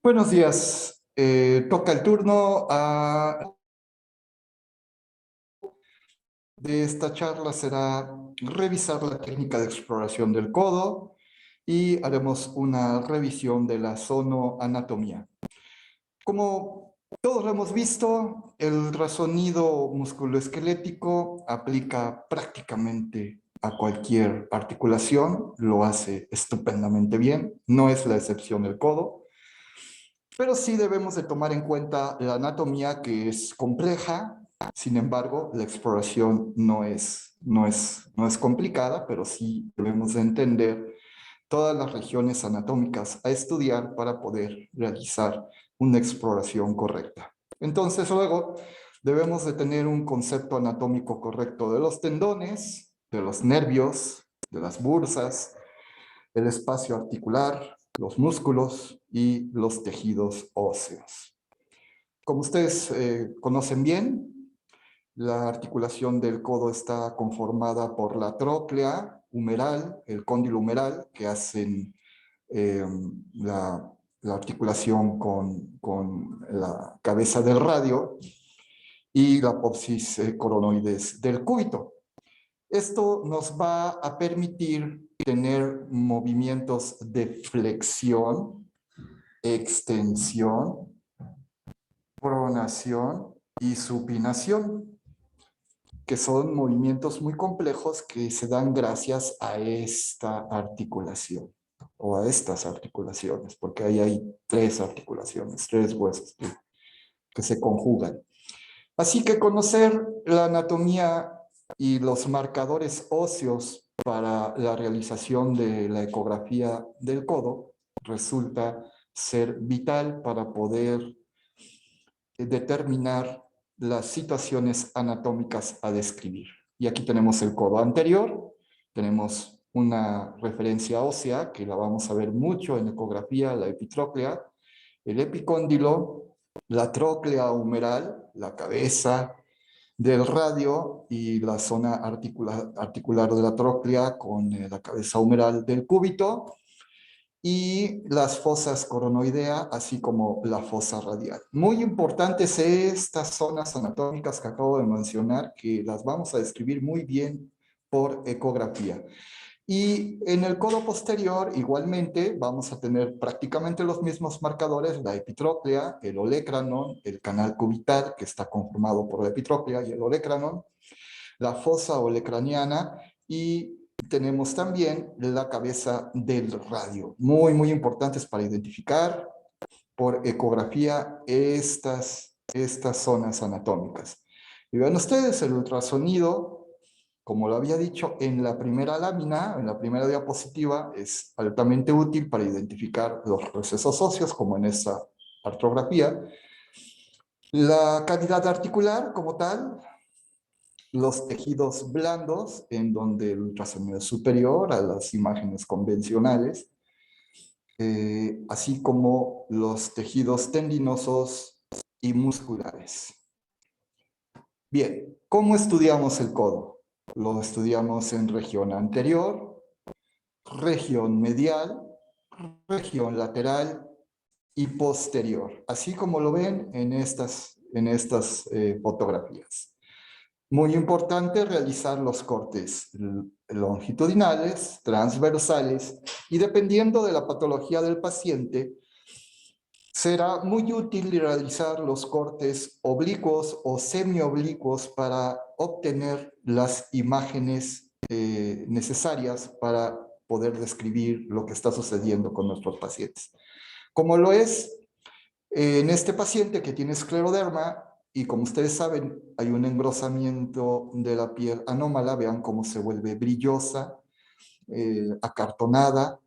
Buenos días. Toca el turno de esta charla será revisar la técnica de exploración del codo y haremos una revisión de la zonoanatomía. Como todos lo hemos visto, el razonido musculoesquelético aplica prácticamente a cualquier articulación, lo hace estupendamente bien, no es la excepción del codo. Pero sí debemos de tomar en cuenta la anatomía, que es compleja. Sin embargo, la exploración no es complicada, pero sí debemos de entender todas las regiones anatómicas a estudiar para poder realizar una exploración correcta. Entonces, luego debemos de tener un concepto anatómico correcto de los tendones, de los nervios, de las bursas, el espacio articular, los músculos y los tejidos óseos. Como ustedes conocen bien, la articulación del codo está conformada por la tróclea humeral, el cóndilo humeral, que hacen eh, la, la, articulación con la cabeza del radio, y la apófisis coronoides del cúbito. Esto nos va a permitir tener movimientos de flexión, extensión, pronación y supinación, que son movimientos muy complejos que se dan gracias a esta articulación o a estas articulaciones, porque ahí hay tres articulaciones, tres huesos que se conjugan. Así que conocer la anatomía y los marcadores óseos para la realización de la ecografía del codo resulta ser vital para poder determinar las situaciones anatómicas a describir. Y aquí tenemos el codo anterior, tenemos una referencia ósea que la vamos a ver mucho en ecografía, la epitróclea, el epicóndilo, la tróclea humeral, la cabeza del radio y la zona articular de la tróclea con la cabeza humeral del cúbito, y las fosas coronoidea, así como la fosa radial. Muy importantes estas zonas anatómicas que acabo de mencionar, que las vamos a describir muy bien por ecografía. Y en el codo posterior, igualmente, vamos a tener prácticamente los mismos marcadores: la epitróclea, el olecranon, el canal cubital, que está conformado por la epitróclea y el olecranon, la fosa olecraniana, y tenemos también la cabeza del radio. Muy, muy importantes para identificar por ecografía estas zonas anatómicas. Y vean ustedes, el ultrasonido, como lo había dicho en la primera lámina, en la primera diapositiva, es altamente útil para identificar los procesos óseos, como en esta artrografía. La cavidad articular como tal, los tejidos blandos, en donde el ultrasonido es superior a las imágenes convencionales, así como los tejidos tendinosos y musculares. Bien, ¿cómo estudiamos el codo? Lo estudiamos en región anterior, región medial, región lateral y posterior, así como lo ven en estas fotografías. Muy importante realizar los cortes longitudinales, transversales, y dependiendo de la patología del paciente, será muy útil realizar los cortes oblicuos o semioblicuos para obtener las imágenes necesarias para poder describir lo que está sucediendo con nuestros pacientes. Como lo es en este paciente que tiene escleroderma, y como ustedes saben, hay un engrosamiento de la piel anómala. Vean cómo se vuelve brillosa, acartonada.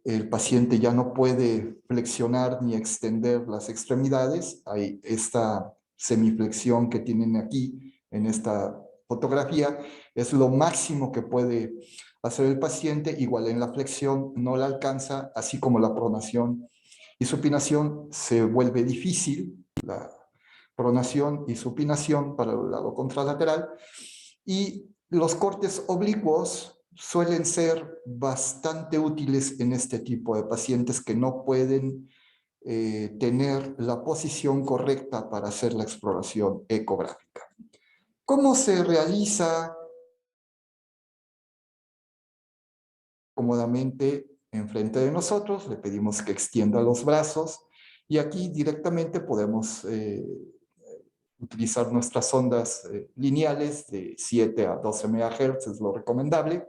El paciente ya no puede flexionar ni extender las extremidades. Hay esta semiflexión que tienen aquí en esta fotografía. Es lo máximo que puede hacer el paciente. Igual en la flexión no la alcanza, así como la pronación y supinación se vuelve difícil. La pronación y supinación para el lado contralateral. Y los cortes oblicuos suelen ser bastante útiles en este tipo de pacientes que no pueden tener la posición correcta para hacer la exploración ecográfica. ¿Cómo se realiza cómodamente enfrente de nosotros? Le pedimos que extienda los brazos y aquí directamente podemos utilizar nuestras ondas lineales de 7 a 12 MHz, es lo recomendable,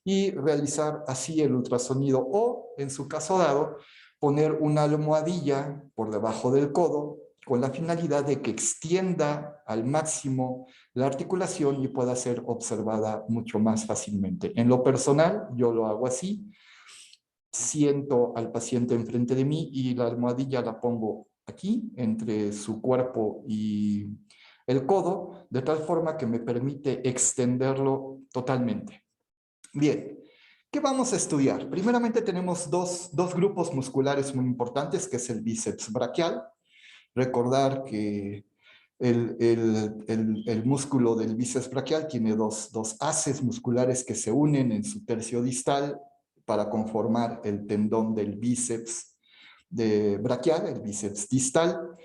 y realizar así el ultrasonido o, en su caso dado, poner una almohadilla por debajo del codo con la finalidad de que extienda al máximo la articulación y pueda ser observada mucho más fácilmente. En lo personal, yo lo hago así. Siento al paciente enfrente de mí y la almohadilla la pongo aquí, entre su cuerpo y el codo, de tal forma que me permite extenderlo totalmente. Bien, ¿qué vamos a estudiar? Primeramente tenemos dos grupos musculares muy importantes, que es el bíceps braquial. Recordar que el músculo del bíceps braquial tiene dos haces musculares que se unen en su tercio distal para conformar el tendón del bíceps braquial, el bíceps distal,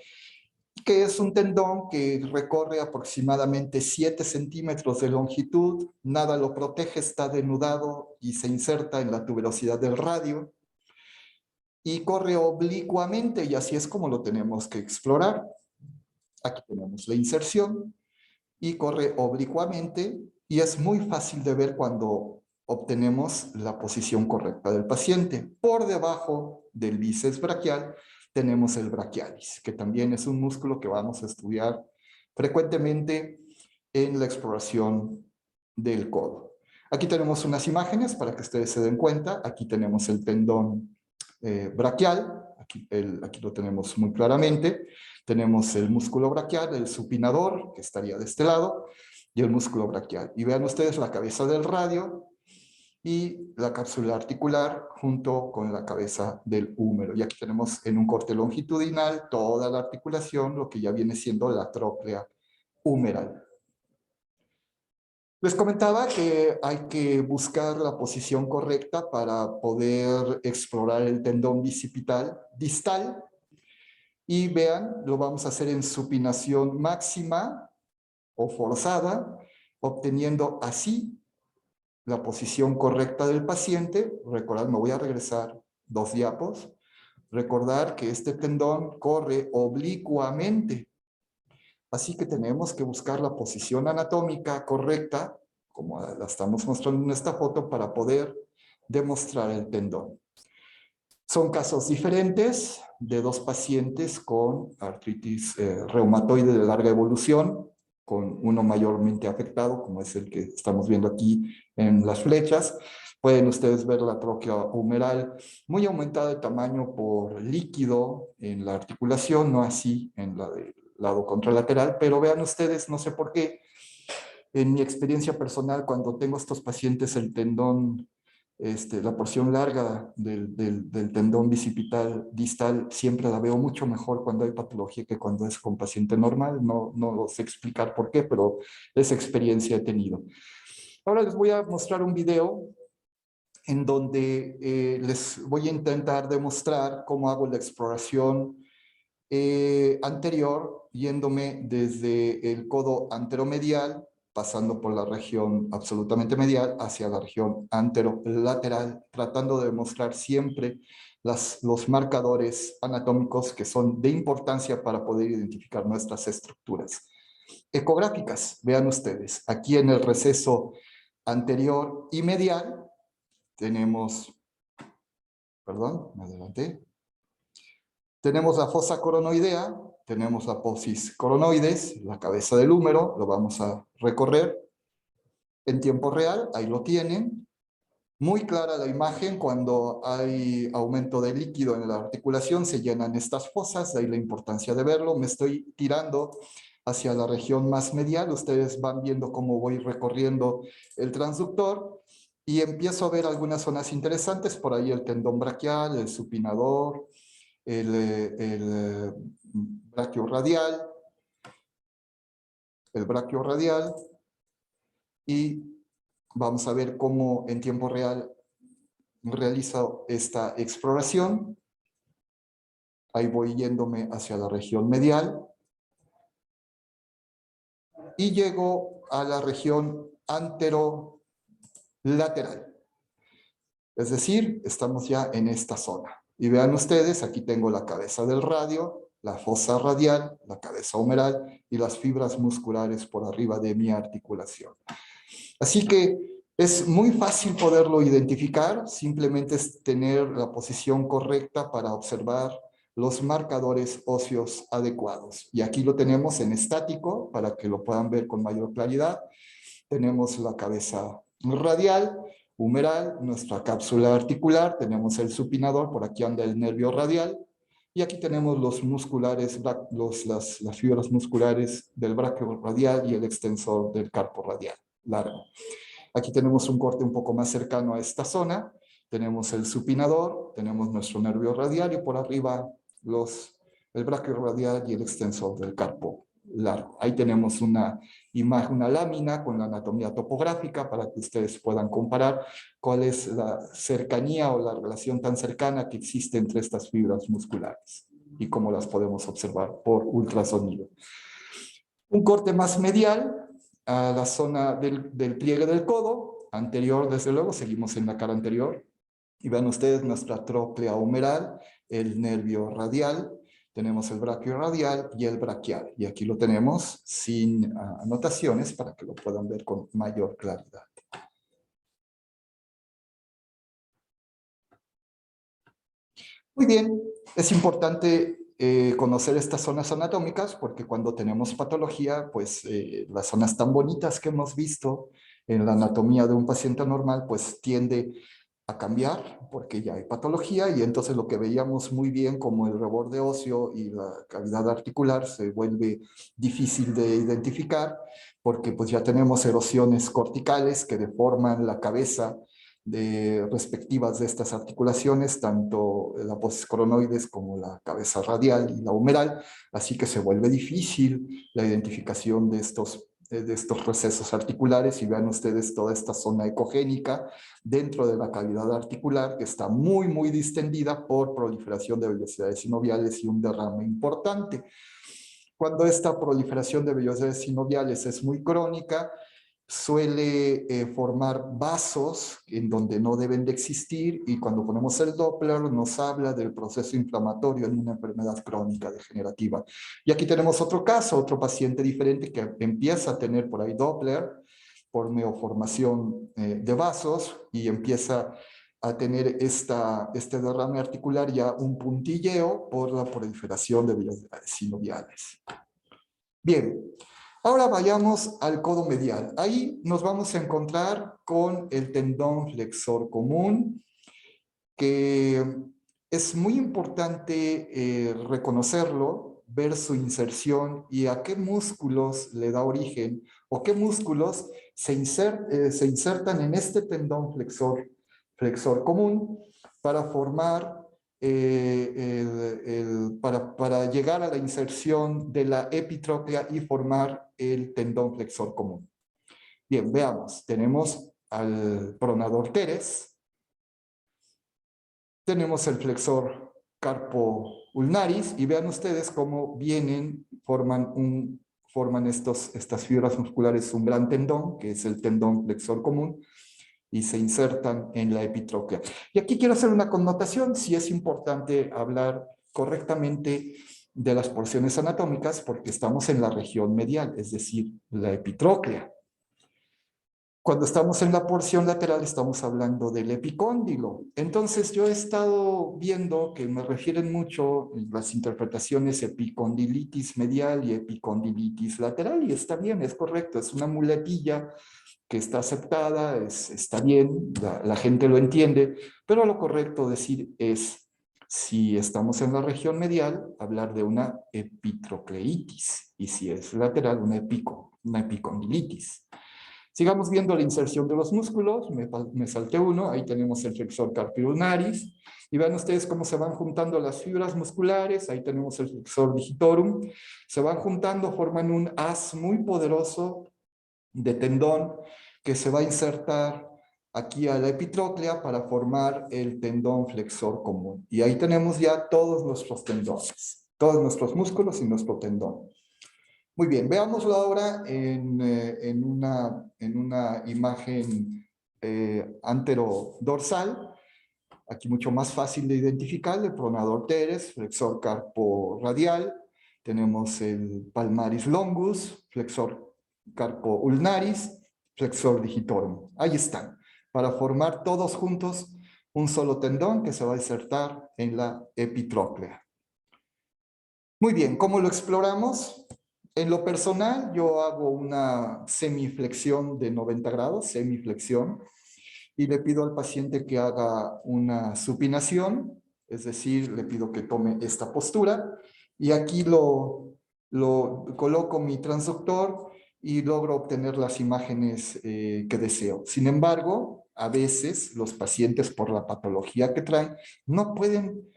que es un tendón que recorre aproximadamente 7 centímetros de longitud, nada lo protege, está denudado y se inserta en la tuberosidad del radio y corre oblicuamente, y así es como lo tenemos que explorar. Aquí tenemos la inserción y corre oblicuamente y es muy fácil de ver cuando obtenemos la posición correcta del paciente. Por debajo del bíceps braquial tenemos el brachialis, que también es un músculo que vamos a estudiar frecuentemente en la exploración del codo. Aquí tenemos unas imágenes para que ustedes se den cuenta. Aquí tenemos el tendón braquial, aquí lo tenemos muy claramente. Tenemos el músculo braquial, el supinador, que estaría de este lado, y el músculo braquial. Y vean ustedes la cabeza del radio y la cápsula articular junto con la cabeza del húmero. Y aquí tenemos en un corte longitudinal toda la articulación, lo que ya viene siendo la tróclea humeral. Les comentaba que hay que buscar la posición correcta para poder explorar el tendón bicipital distal. Y vean, lo vamos a hacer en supinación máxima o forzada, obteniendo así la posición correcta del paciente. Recordad, me voy a regresar 2 diapos. Recordar que este tendón corre oblicuamente. Así que tenemos que buscar la posición anatómica correcta, como la estamos mostrando en esta foto, para poder demostrar el tendón. Son casos diferentes de 2 pacientes con artritis reumatoide de larga evolución, con uno mayormente afectado, como es el que estamos viendo aquí en las flechas. Pueden ustedes ver la tróquea humeral muy aumentada de tamaño por líquido en la articulación, no así en la del lado contralateral, pero vean ustedes, no sé por qué, en mi experiencia personal, cuando tengo estos pacientes, el tendón, la porción larga del tendón bicipital distal, siempre la veo mucho mejor cuando hay patología que cuando es con paciente normal. No sé explicar por qué, pero esa experiencia he tenido. Ahora les voy a mostrar un video en donde les voy a intentar demostrar cómo hago la exploración anterior, yéndome desde el codo anteromedial, pasando por la región absolutamente medial, hacia la región anterolateral, tratando de demostrar siempre los marcadores anatómicos que son de importancia para poder identificar nuestras estructuras ecográficas. Vean ustedes, aquí en el receso anterior y medial tenemos, perdón, me adelanté, tenemos la fosa coronoidea, tenemos la apófisis coronoides, la cabeza del húmero, lo vamos a recorrer en tiempo real, ahí lo tienen. Muy clara la imagen, cuando hay aumento de líquido en la articulación se llenan estas fosas, de ahí la importancia de verlo. Me estoy tirando hacia la región más medial, ustedes van viendo cómo voy recorriendo el transductor y empiezo a ver algunas zonas interesantes, por ahí el tendón braquial, el supinador, el braquio radial, y vamos a ver cómo en tiempo real realizo esta exploración. Ahí voy yéndome hacia la región medial. Y llego a la región anterolateral. Es decir, estamos ya en esta zona. Y vean ustedes, aquí tengo la cabeza del radio, la fosa radial, la cabeza humeral y las fibras musculares por arriba de mi articulación. Así que es muy fácil poderlo identificar, simplemente es tener la posición correcta para observar los marcadores óseos adecuados. Y aquí lo tenemos en estático para que lo puedan ver con mayor claridad. Tenemos la cabeza radial, humeral, nuestra cápsula articular, tenemos el supinador, por aquí anda el nervio radial, y aquí tenemos los musculares, las fibras musculares del bráqueo radial y el extensor del carpo radial largo. Aquí tenemos un corte un poco más cercano a esta zona, tenemos el supinador, tenemos nuestro nervio radial y por arriba el bráqueo radial y el extensor del carpo largo. Ahí tenemos una imagen, una lámina con la anatomía topográfica para que ustedes puedan comparar cuál es la cercanía o la relación tan cercana que existe entre estas fibras musculares y cómo las podemos observar por ultrasonido. Un corte más medial a la zona del pliegue del codo, anterior desde luego, seguimos en la cara anterior, y vean ustedes nuestra tróclea humeral, el nervio radial, tenemos el bráqueo radial y el braquial, y aquí lo tenemos sin anotaciones para que lo puedan ver con mayor claridad. Muy bien, es importante conocer estas zonas anatómicas porque cuando tenemos patología, pues las zonas tan bonitas que hemos visto en la anatomía de un paciente normal, pues tiende a cambiar porque ya hay patología y entonces lo que veíamos muy bien como el reborde óseo y la cavidad articular se vuelve difícil de identificar porque pues ya tenemos erosiones corticales que deforman la cabeza respectivas de estas articulaciones, tanto la apófisis coronoides como la cabeza radial y la humeral, así que se vuelve difícil la identificación de estos recesos articulares y vean ustedes toda esta zona ecogénica dentro de la cavidad articular que está muy, muy distendida por proliferación de vellosidades sinoviales y un derrame importante. Cuando esta proliferación de vellosidades sinoviales es muy crónica, suele formar vasos en donde no deben de existir y cuando ponemos el Doppler nos habla del proceso inflamatorio en una enfermedad crónica degenerativa. Y aquí tenemos otro caso, otro paciente diferente que empieza a tener por ahí Doppler por neoformación de vasos y empieza a tener este derrame articular ya un puntilleo por la proliferación de vellosidades sinoviales. Bien, ahora vayamos al codo medial. Ahí nos vamos a encontrar con el tendón flexor común, que es muy importante reconocerlo, ver su inserción y a qué músculos le da origen o qué músculos se insertan en este tendón flexor común para formar para llegar a la inserción de la epitróclea y formar el tendón flexor común. Bien, veamos. Tenemos al pronador teres, tenemos el flexor carpo ulnaris y vean ustedes cómo vienen, forman estas fibras musculares un gran tendón, que es el tendón flexor común, y se insertan en la epitróclea. Y aquí quiero hacer una connotación, si es importante hablar correctamente de las porciones anatómicas porque estamos en la región medial, es decir, la epitróclea. Cuando estamos en la porción lateral estamos hablando del epicóndilo. Entonces yo he estado viendo que me refieren mucho las interpretaciones epicondilitis medial y epicondilitis lateral y está bien, es correcto, es una muletilla que está aceptada, está bien, la gente lo entiende, pero lo correcto decir es, si estamos en la región medial, hablar de una epitrocleitis, y si es lateral, una epicondilitis. Sigamos viendo la inserción de los músculos, me salté uno, ahí tenemos el flexor carpi ulnaris, y vean ustedes cómo se van juntando las fibras musculares, ahí tenemos el flexor digitorum, se van juntando, forman un haz muy poderoso de tendón que se va a insertar aquí a la epitróclea para formar el tendón flexor común. Y ahí tenemos ya todos nuestros tendones, todos nuestros músculos y nuestro tendón. Muy bien, veámoslo ahora en una imagen anterodorsal. Aquí mucho más fácil de identificar, el pronador teres, flexor carpo radial. Tenemos el palmaris longus, flexor carpo ulnaris, flexor digitorum. Ahí están, para formar todos juntos un solo tendón que se va a insertar en la epitróclea. Muy bien, ¿cómo lo exploramos? En lo personal, yo hago una semiflexión de 90 grados, semiflexión, y le pido al paciente que haga una supinación, es decir, le pido que tome esta postura, y aquí lo coloco mi transductor y logro obtener las imágenes que deseo. Sin embargo, a veces los pacientes, por la patología que traen, no pueden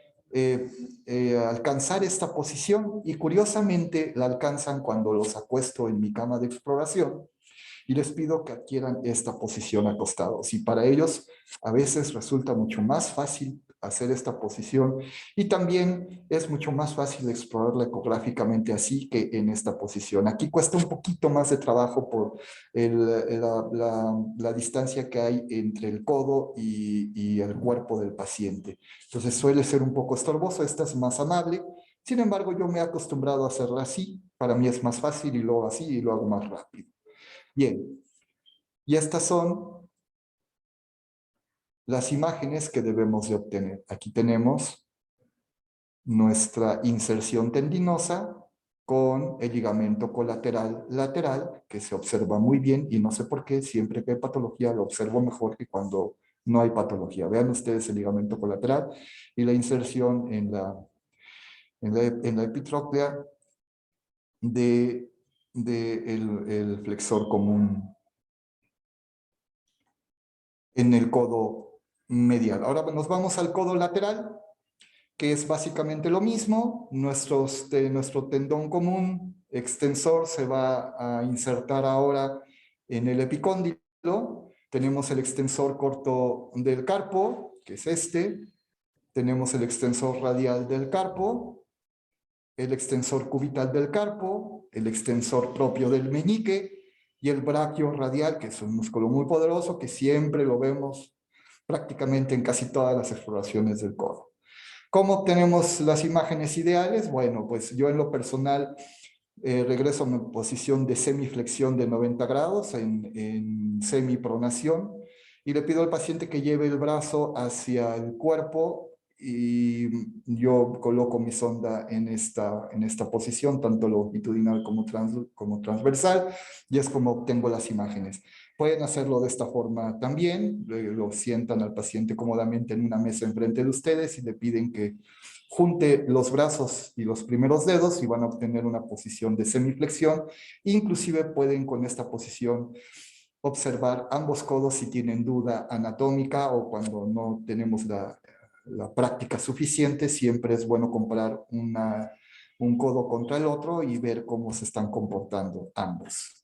alcanzar esta posición, y curiosamente la alcanzan cuando los acuesto en mi cama de exploración y les pido que adquieran esta posición acostados. Y para ellos a veces resulta mucho más fácil hacer esta posición, y también es mucho más fácil explorarla ecográficamente así que en esta posición. Aquí cuesta un poquito más de trabajo por la distancia que hay entre el codo y el cuerpo del paciente. Entonces suele ser un poco estorboso, esta es más amable. Sin embargo, yo me he acostumbrado a hacerla así. Para mí es más fácil y luego así y lo hago más rápido. Bien, y estas son las imágenes que debemos de obtener. Aquí tenemos nuestra inserción tendinosa con el ligamento colateral lateral, que se observa muy bien, y no sé por qué, siempre que hay patología lo observo mejor que cuando no hay patología. Vean ustedes el ligamento colateral y la inserción en la epitróclea de el flexor común en el codo medial. Ahora nos vamos al codo lateral, que es básicamente lo mismo. Nuestro tendón común extensor se va a insertar ahora en el epicóndilo. Tenemos el extensor corto del carpo, que es este. Tenemos el extensor radial del carpo, el extensor cubital del carpo, el extensor propio del meñique y el braquio radial, que es un músculo muy poderoso que siempre lo vemos prácticamente en casi todas las exploraciones del codo. ¿Cómo obtenemos las imágenes ideales? Bueno, pues yo en lo personal regreso a mi posición de semiflexión de 90 grados en semipronación, y le pido al paciente que lleve el brazo hacia el cuerpo, y yo coloco mi sonda en esta posición, tanto longitudinal como transversal, y es como obtengo las imágenes. Pueden hacerlo de esta forma también, lo sientan al paciente cómodamente en una mesa enfrente de ustedes y le piden que junte los brazos y los primeros dedos y van a obtener una posición de semiflexión. Inclusive pueden con esta posición observar ambos codos si tienen duda anatómica o cuando no tenemos la práctica suficiente. Siempre es bueno comparar un codo contra el otro y ver cómo se están comportando ambos.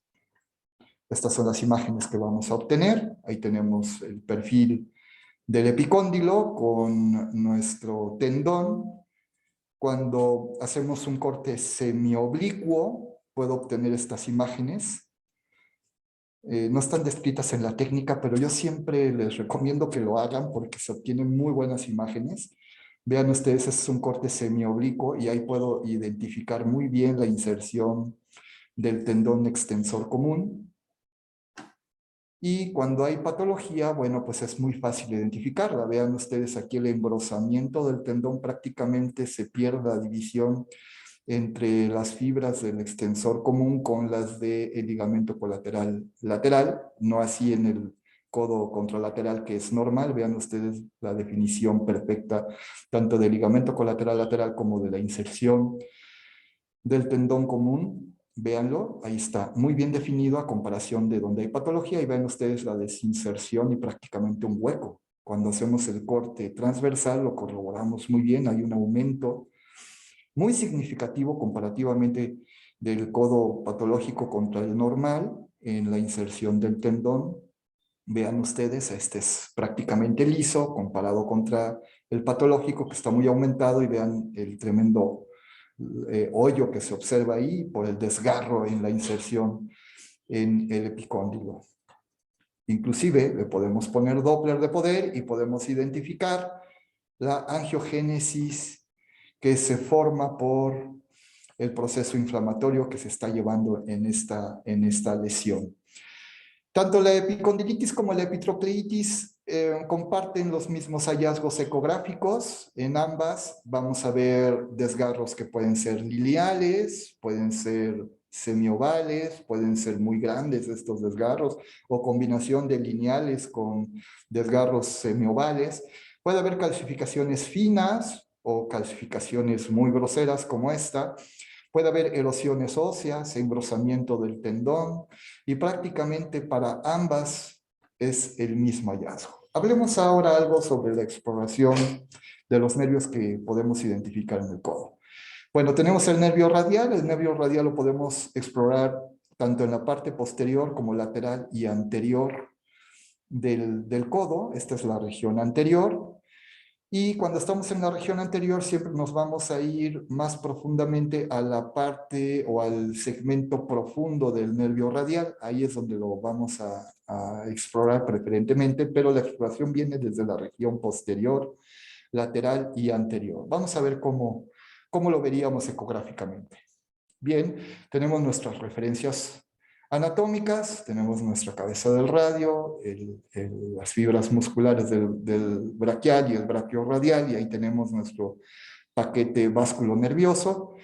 Estas son las imágenes que vamos a obtener. Ahí tenemos el perfil del epicóndilo con nuestro tendón. Cuando hacemos un corte semioblicuo, puedo obtener estas imágenes. No están descritas en la técnica, pero yo siempre les recomiendo que lo hagan porque se obtienen muy buenas imágenes. Vean ustedes, es un corte semioblicuo y ahí puedo identificar muy bien la inserción del tendón extensor común. Y cuando hay patología, bueno, pues es muy fácil identificarla. Vean ustedes aquí el engrosamiento del tendón, prácticamente se pierde la división entre las fibras del extensor común con las del ligamento colateral lateral, no así en el codo contralateral, que es normal. Vean ustedes la definición perfecta tanto del ligamento colateral lateral como de la inserción del tendón común. Véanlo, ahí está muy bien definido a comparación de donde hay patología, y ven ustedes la desinserción y prácticamente un hueco. Cuando hacemos el corte transversal lo corroboramos muy bien, hay un aumento muy significativo comparativamente del codo patológico contra el normal en la inserción del tendón Vean ustedes, este es prácticamente liso comparado contra el patológico que está muy aumentado y vean el tremendo hoyo que se observa ahí por el desgarro en la inserción en el epicóndilo. Inclusive le podemos poner Doppler de poder y podemos identificar la angiogénesis que se forma por el proceso inflamatorio que se está llevando en esta lesión. Tanto la epicondilitis como la epitrocleitis comparten los mismos hallazgos ecográficos. En ambas vamos a ver desgarros que pueden ser lineales, pueden ser semiovales, pueden ser muy grandes estos desgarros, o combinación de lineales con desgarros semiovales. Puede haber calcificaciones finas o calcificaciones muy groseras como esta. Puede haber erosiones óseas, engrosamiento del tendón, y prácticamente para ambas es el mismo hallazgo. Hablemos ahora algo sobre la exploración de los nervios que podemos identificar en el codo. Bueno, tenemos el nervio radial lo podemos explorar tanto en la parte posterior como lateral y anterior del codo. Esta es la región anterior. Y cuando estamos en la región anterior, siempre nos vamos a ir más profundamente a la parte o al segmento profundo del nervio radial. Ahí es donde lo vamos a explorar preferentemente, pero la exploración viene desde la región posterior, lateral y anterior. Vamos a ver cómo lo veríamos ecográficamente. Bien, tenemos nuestras referencias anatómicas, tenemos nuestra cabeza del radio, las fibras musculares del braquial y el braquiorradial, y ahí tenemos nuestro paquete vasculonervioso.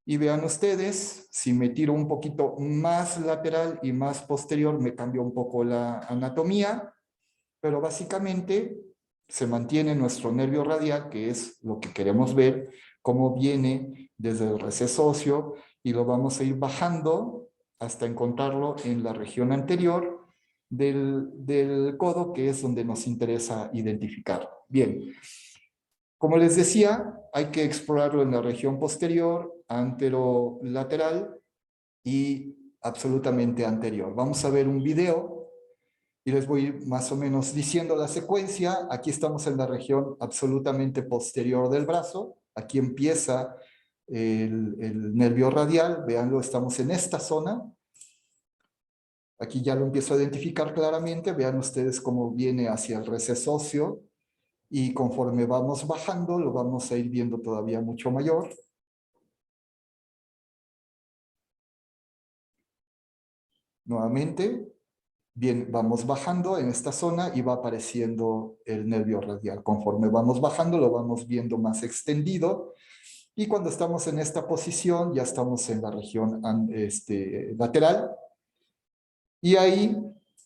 Y vean ustedes, si me tiro un poquito más lateral y más posterior, me cambia un poco la anatomía, pero básicamente se mantiene nuestro nervio radial, que es lo que queremos ver, cómo viene desde el receso óseo, y lo vamos a ir bajando hasta encontrarlo en la región anterior del codo, que es donde nos interesa identificar. Bien, como les decía, hay que explorarlo en la región posterior, anterolateral y absolutamente anterior. Vamos a ver un video y les voy a ir más o menos diciendo la secuencia. Aquí estamos en la región absolutamente posterior del brazo. Aquí empieza el nervio radial. Veanlo, estamos en esta zona. Aquí ya lo empiezo a identificar claramente. Vean ustedes cómo viene hacia el receso óseo. Y conforme vamos bajando, lo vamos a ir viendo todavía mucho mayor. Nuevamente, bien, vamos bajando en esta zona y va apareciendo el nervio radial. Conforme vamos bajando, lo vamos viendo más extendido. Y cuando estamos en esta posición, ya estamos en la región lateral. Y ahí,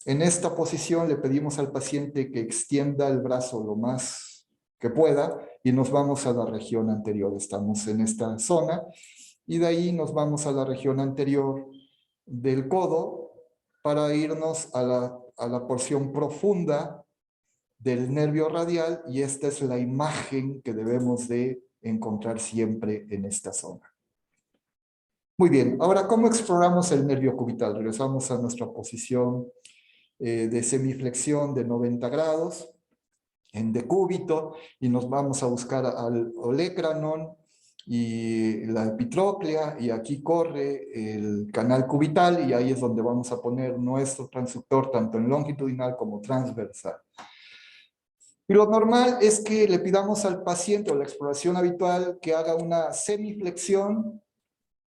en esta posición, le pedimos al paciente que extienda el brazo lo más que pueda y nos vamos a la región anterior. Estamos en esta zona y de ahí nos vamos a la región anterior del codo para irnos a la porción profunda del nervio radial, y esta es la imagen que debemos de encontrar siempre en esta zona. Muy bien, ahora, ¿cómo exploramos el nervio cubital? Regresamos a nuestra posición de semiflexión de 90 grados en decúbito y nos vamos a buscar al olecranon y la epitróclea, y aquí corre el canal cubital y ahí es donde vamos a poner nuestro transductor tanto en longitudinal como transversal. Y lo normal es que le pidamos al paciente, o la exploración habitual, que haga una semiflexión,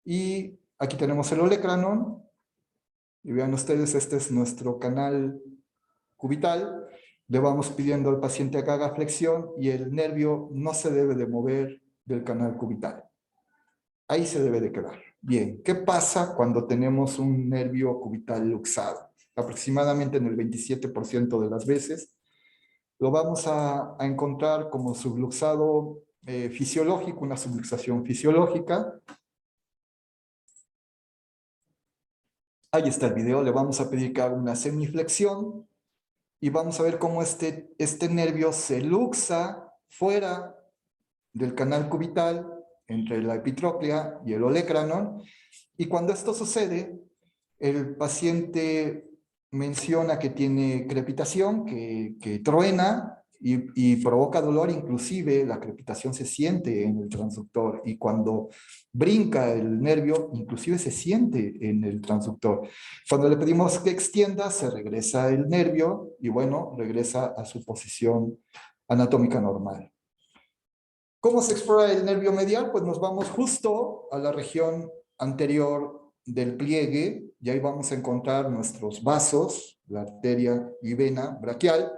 y aquí tenemos el olecranon, y vean ustedes, este es nuestro canal cubital. Le vamos pidiendo al paciente que haga flexión y el nervio no se debe de mover del canal cubital. Ahí se debe de quedar. Bien, ¿qué pasa cuando tenemos un nervio cubital luxado? Aproximadamente en el 27% de las veces lo vamos a encontrar como subluxado fisiológico, una subluxación fisiológica. Ahí está el video, le vamos a pedir que haga una semiflexión y vamos a ver cómo este nervio se luxa fuera del canal cubital entre la epitróclea y el olecranon, y cuando esto sucede, el paciente menciona que tiene crepitación, que truena y provoca dolor, inclusive la crepitación se siente en el transductor y cuando brinca el nervio, inclusive se siente en el transductor. Cuando le pedimos que extienda, se regresa el nervio y bueno, regresa a su posición anatómica normal. ¿Cómo se explora el nervio medial? Pues nos vamos justo a la región anterior del pliegue y ahí vamos a encontrar nuestros vasos, la arteria y vena braquial,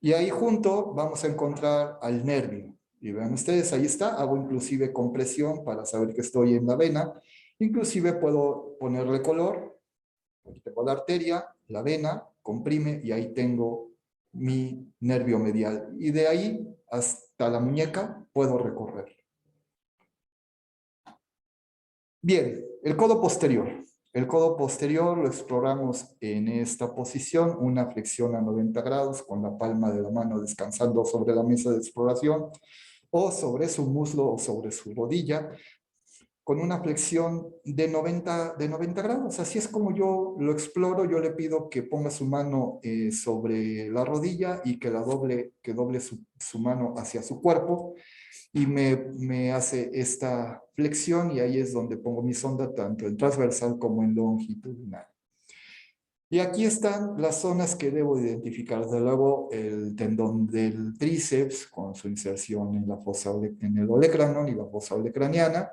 y ahí junto vamos a encontrar al nervio. Y vean ustedes, ahí está, hago inclusive compresión para saber que estoy en la vena, inclusive puedo ponerle color, aquí tengo la arteria, la vena, comprime y ahí tengo mi nervio medial. Y de ahí hasta la muñeca puedo recorrer. Bien, el codo posterior. El codo posterior lo exploramos en esta posición, una flexión a 90 grados con la palma de la mano descansando sobre la mesa de exploración o sobre su muslo o sobre su rodilla con una flexión de 90 grados. Así es como yo lo exploro. Yo le pido que ponga su mano sobre la rodilla y que doble su mano hacia su cuerpo y me hace esta flexión y ahí es donde pongo mi sonda tanto en transversal como en longitudinal. Y aquí están las zonas que debo identificar. Desde luego el tendón del tríceps con su inserción en la fosa en el olecranon y la fosa olecraniana.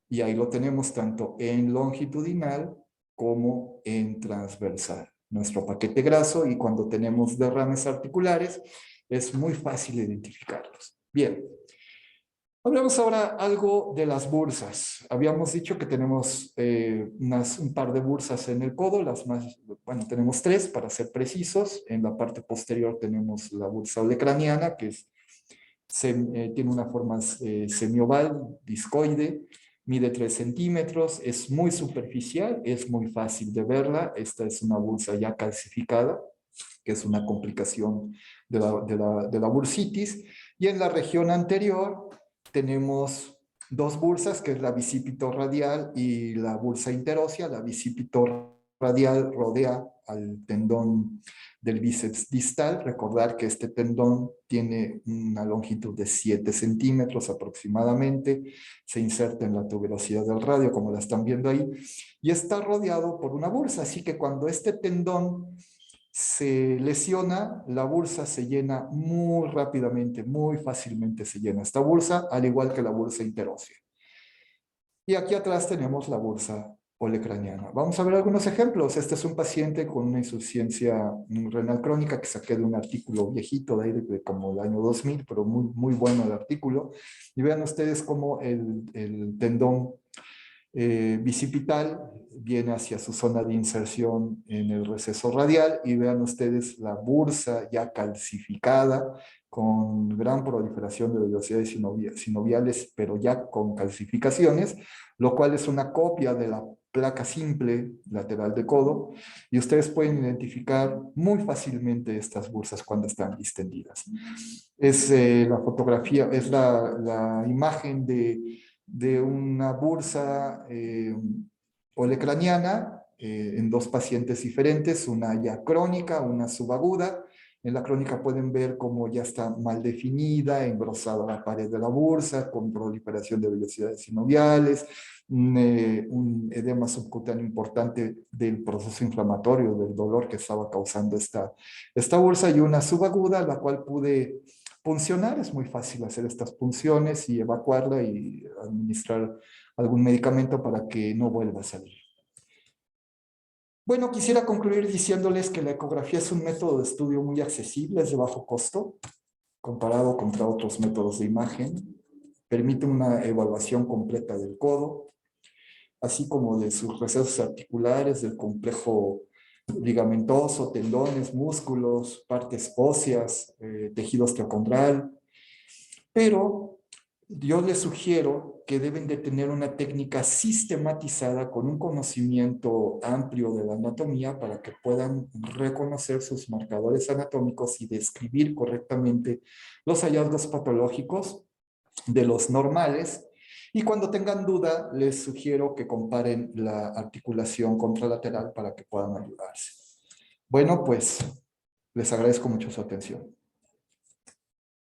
Y ahí lo tenemos tanto en longitudinal como en transversal. Nuestro paquete graso y cuando tenemos derrames articulares es muy fácil identificarlos. Bien. Hablamos ahora algo de las bursas. Habíamos dicho que tenemos un par de bursas en el codo, bueno, tenemos 3 para ser precisos. En la parte posterior tenemos la bursa olecraniana, que tiene una forma semioval, discoide, mide 3 centímetros, es muy superficial, es muy fácil de verla. Esta es una bursa ya calcificada, que es una complicación de la bursitis. Y en la región anterior tenemos 2 bursas, que es la bicipito radial y la bursa interósea. La bicipito radial rodea al tendón del bíceps distal. Recordar que este tendón tiene una longitud de 7 centímetros aproximadamente. Se inserta en la tuberosidad del radio, como la están viendo ahí, y está rodeado por una bursa. Así que cuando este tendón se lesiona, la bursa se llena muy rápidamente, muy fácilmente se llena esta bursa, al igual que la bursa interósea. Y aquí atrás tenemos la bursa olecraniana. Vamos a ver algunos ejemplos. Este es un paciente con una insuficiencia renal crónica que saqué de un artículo viejito de ahí de como el año 2000, pero muy bueno el artículo. Y vean ustedes cómo el tendón bicipital viene hacia su zona de inserción en el receso radial y vean ustedes la bursa ya calcificada con gran proliferación de velocidades sinoviales, pero ya con calcificaciones, lo cual es una copia de la placa simple lateral de codo, y ustedes pueden identificar muy fácilmente estas bursas cuando están distendidas. Es la fotografía, es la imagen de una bursa olecraniana en 2 pacientes diferentes, una ya crónica, una subaguda. En la crónica pueden ver cómo ya está mal definida, engrosada la pared de la bursa, con proliferación de velocidades sinoviales, un edema subcutáneo importante del proceso inflamatorio, del dolor que estaba causando esta bursa, y una subaguda, la cual pude puncionar. Es muy fácil hacer estas punciones y evacuarla y administrar algún medicamento para que no vuelva a salir. Bueno, quisiera concluir diciéndoles que la ecografía es un método de estudio muy accesible, es de bajo costo, comparado contra otros métodos de imagen. Permite una evaluación completa del codo, así como de sus recesos articulares, del complejo ligamentoso, tendones, músculos, partes óseas, tejido osteocondral. Pero yo les sugiero que deben de tener una técnica sistematizada con un conocimiento amplio de la anatomía para que puedan reconocer sus marcadores anatómicos y describir correctamente los hallazgos patológicos de los normales. Y cuando tengan duda, les sugiero que comparen la articulación contralateral para que puedan ayudarse. Bueno, pues les agradezco mucho su atención.